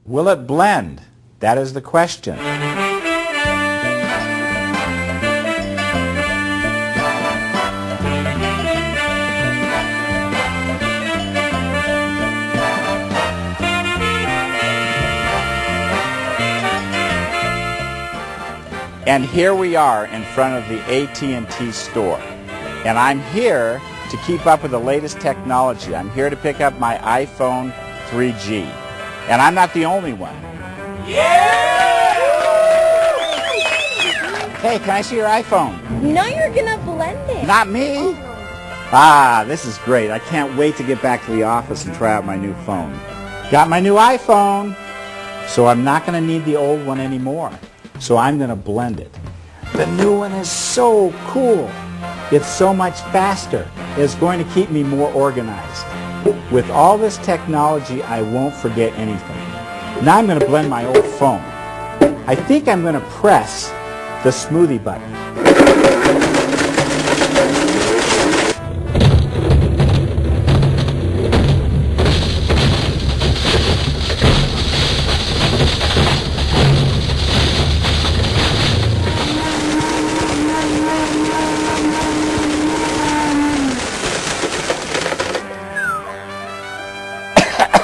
Will it blend? That is the question. And here we are in front of the AT&T store. And I'm here to keep up with the latest technology. I'm here to pick up my iPhone 3G. And I'm not the only one. Yeah! Hey, can I see your iPhone? Now you're gonna blend it. Not me? Ah, this is great. I can't wait to get back to the office and try out my new phone. Got my new iPhone, so I'm not going to need the old one anymore. So I'm going to blend it. The new one is so cool. It's so much faster. It's going to keep me more organized. With all this technology, I won't forget anything. Now I'm going to blend my old phone. I think I'm going to press the smoothie button.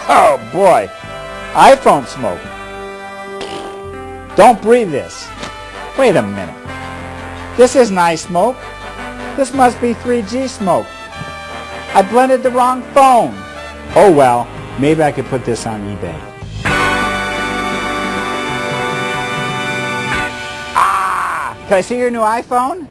Oh boy, iPhone smoke. Don't breathe this. Wait a minute. This isn't iSmoke. This must be 3G smoke. I blended the wrong phone. Oh well, maybe I could put this on eBay. Ah! Can I see your new iPhone?